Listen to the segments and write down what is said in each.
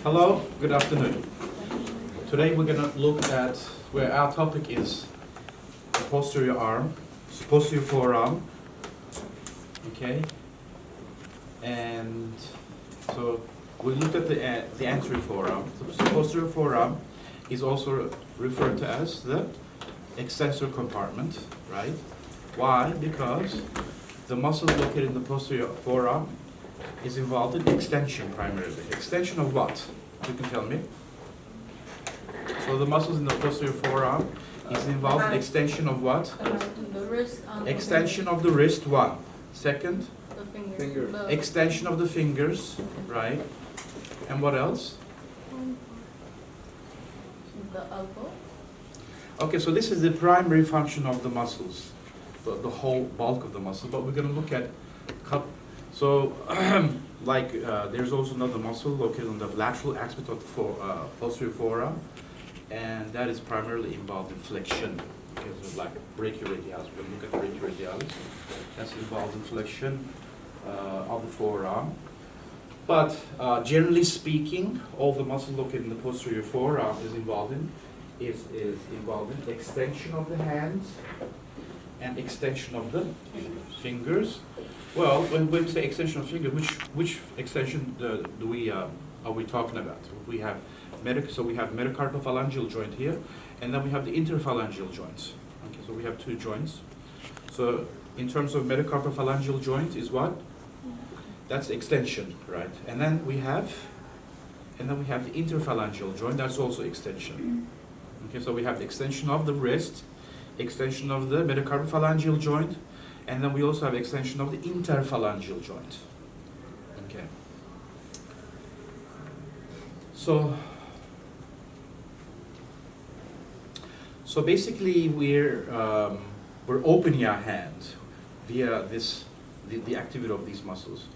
Hello, good afternoon. Today we're going to look at where our topic is the posterior arm, posterior forearm, okay? And so we looked at the anterior forearm. So posterior forearm is also referred to as the extensor compartment, right? Why? Because the muscle located in the posterior forearm is involved in extension primarily. Extension of what? You can tell me. So the muscles in the posterior forearm is involved in extension of what? The wrist. Extension of the wrist, one. Second? The finger. Extension of the fingers, right? And what else? The elbow. Okay, so this is the primary function of the muscles, the whole bulk of the muscle, but we're going to look at so there's also another muscle located on the lateral aspect of the posterior forearm, and that is primarily involved in flexion. Okay, so like brachioradialis, we're going to look at brachioradialis. That's involved in flexion of the forearm. But generally speaking, all the muscle located in the posterior forearm is involved in extension of the hands and extension of the fingers. Well, when we say extension of fingers, which extension are we talking about? We have metacarpophalangeal joint here, and then we have the interphalangeal joints. Okay, so we have two joints. So in terms of metacarpophalangeal joint is what? That's extension, right? And then we have the interphalangeal joint. That's also extension. Okay, so we have the extension of the wrist, extension of the metacarpophalangeal joint, and then we also have extension of the interphalangeal joint. Okay. So basically we're opening our hand via the activity of these muscles.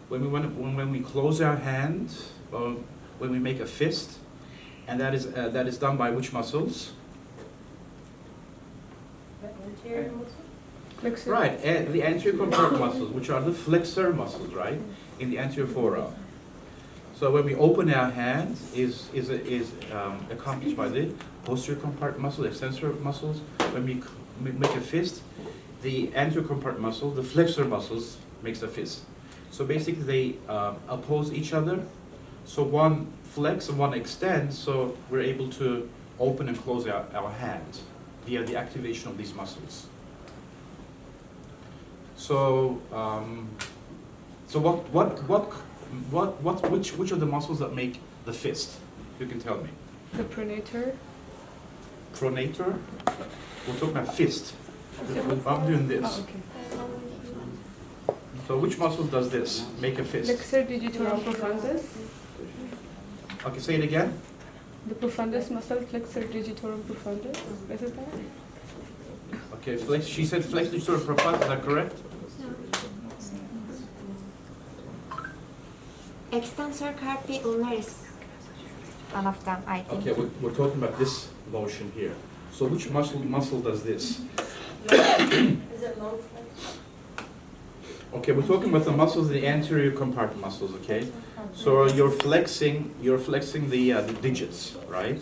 When we close our hand, when we make a fist, and that is done by which muscles? Flexor. Right, the anterior compartment muscles, which are the flexor muscles, right, in the anterior forearm. So when we open our hand, is accomplished by the posterior compartment muscle, extensor muscles. When we make a fist, the anterior compartment muscle, the flexor muscles, makes a fist. So basically, they oppose each other. So one flex and one extends. So we're able to open and close our hand via the activation of these muscles. So, which of the muscles that make the fist? You can tell me. The pronator. Pronator. We're talking about fist. I'm doing this. Oh, okay. So which muscle does this? Make a fist. Flexor digitorum profundus. Okay, say it again. The profundus muscle, flexor digitorum profundus. Is it that? Okay, she said flexor digitorum profundus. Is that correct? Extensor carpi ulnaris. One of them, I think. Okay, we're talking about this motion here. So which muscle does this? Is it long flex? Okay, we're talking about the muscles, the anterior compartment muscles. Okay, so you're flexing the digits, right?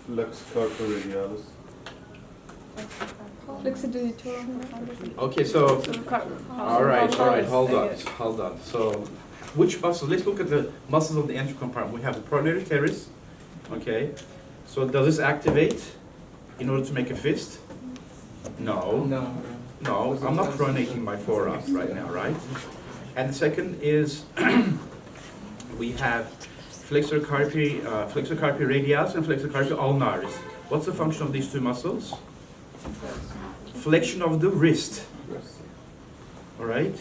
Flex carporadialis. Flexor digitorum profundus. Okay, so all right, hold on. So which muscle? Let's look at the muscles of the anterior compartment. We have the pronator teres. Okay, so does this activate in order to make a fist? No, I'm not pronating my forearm right now, right? And the second is we have flexor carpi radialis and flexor carpi ulnaris. What's the function of these two muscles? Flexion of the wrist. All right,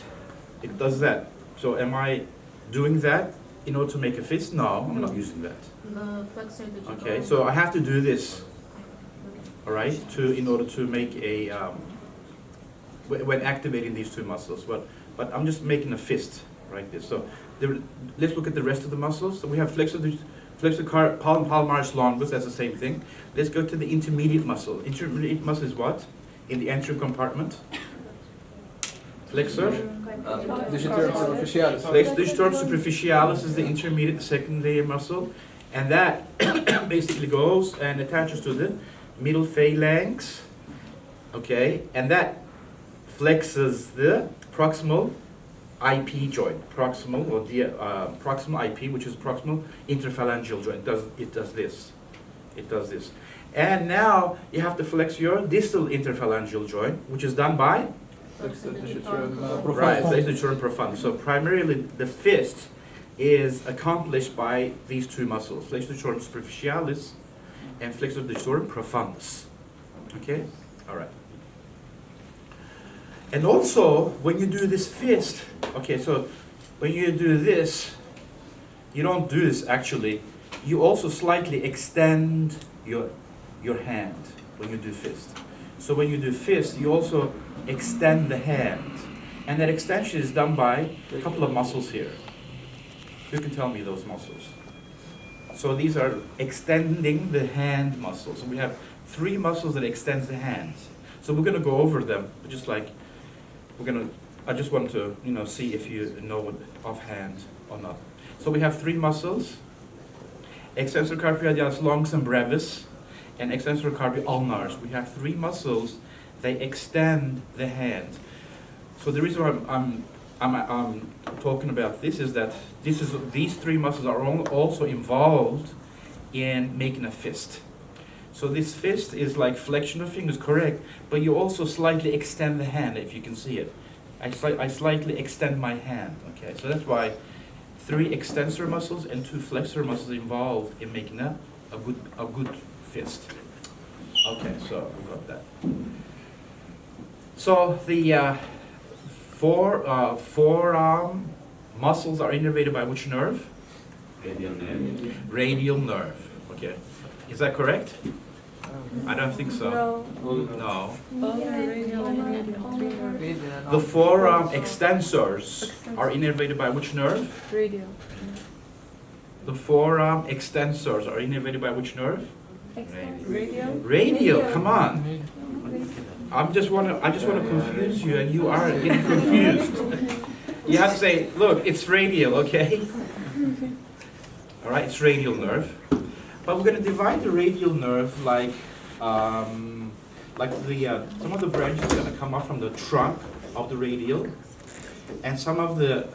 it does that. So am I doing that in order to make a fist? No, I'm not using that. The flexor digitorum. Okay, so I have to do this. All right, in order to make a when activating these two muscles. But I'm just making a fist like this. So let's look at the rest of the muscles. So we have flexor palmaris longus. That's the same thing. Let's go to the intermediate muscle. Intermediate muscle is what? In the anterior compartment. Flexor. Digitorum superficialis. Flexor digitorum superficialis is the intermediate second layer muscle, and that basically goes and attaches to the middle phalanx, okay, and that flexes the proximal IP joint, proximal or the proximal IP, which is proximal interphalangeal joint. It does this, and now you have to flex your distal interphalangeal joint, which is done by Flexor digitorum right, profundus. flexor digitorum profundus. So primarily the fist is accomplished by these two muscles, flexor digitorum superficialis and flexor digitorum profundus. Okay, all right. And also, when you do this fist, okay, so when you do this, you don't do this actually. You also slightly extend your hand when you do fist. So when you do fist, you also extend the hand. And that extension is done by a couple of muscles here. Who can tell me those muscles? So these are extending the hand muscles. So we have 3 muscles that extends the hand. So we're going to go over them, just like I just want to, see if you know it offhand or not. So we have 3 muscles: extensor carpi radialis longus and brevis, and extensor carpi ulnars. We have 3 muscles. They extend the hand. So the reason why I'm talking about this is that these 3 muscles are also involved in making a fist. So this fist is like flexion of fingers, correct, but you also slightly extend the hand, if you can see it. I slightly extend my hand, okay? So that's why 3 extensor muscles and 2 flexor muscles involved in making a good fist. Okay, so we got that. So the forearm muscles are innervated by which nerve? Radial nerve, okay. Is that correct? I don't think so. No. The forearm extensors are innervated by which nerve? Radial. The forearm extensors are innervated by which nerve? Radial. Radial, come on. I just want to confuse you, and you are getting confused. You have to say, look, it's radial, okay? All right, it's radial nerve. But we're going to divide the radial nerve like some of the branches are going to come up from the trunk of the radial, and some of the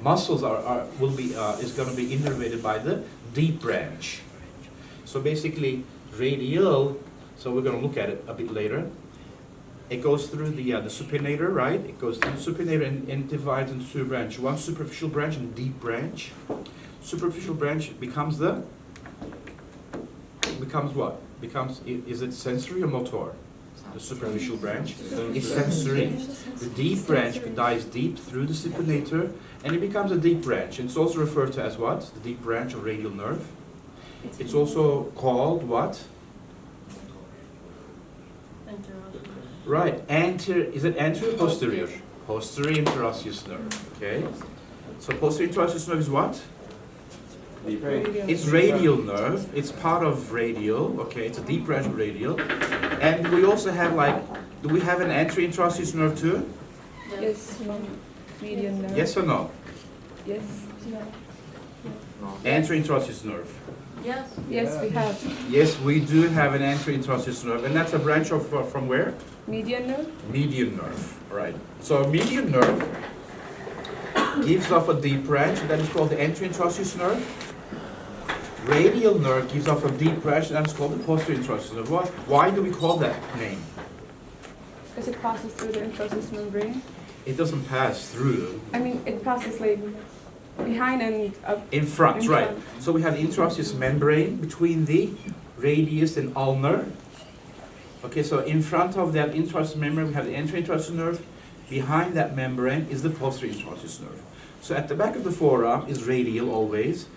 muscles is going to be innervated by the deep branch. So basically, radial. So we're going to look at it a bit later. It goes through the supinator, right? It goes through the supinator and divides into 2 branches. One superficial branch and deep branch. Superficial branch becomes what? Is it sensory or motor? The superficial branch is sensory. The deep branch dives deep through the supinator, and it becomes a deep branch. It's also referred to as what? The deep branch of radial nerve. It's also called what? Right, is it anterior or posterior? Posterior interosseous nerve, okay? So posterior interosseous nerve is what? Radial. It's radial nerve, it's part of radial, okay, it's a deep branch of radial. And we also have do we have an anterior interosseous nerve too? Yes. Median nerve. Yes or no? Yes. Anterior interosseous nerve. Yes. Yes, we have. Yes, we do have an anterior interosseous nerve, and that's a branch of from where? Median nerve. Median nerve, right. So median nerve gives off a deep branch, that is called the anterior interosseous nerve. Radial nerve gives off a deep branch, and that's called the posterior interosseous nerve. Why do we call that name? Because it passes through the interosseous membrane. It doesn't pass through. I mean, it passes like behind and up. In front, In right. front. So we have the interosseous membrane between the radius and ulnar. Okay, so in front of that interosseous membrane, we have the anterior interosseous nerve. Behind that membrane is the posterior interosseous nerve. So at the back of the forearm is radial always.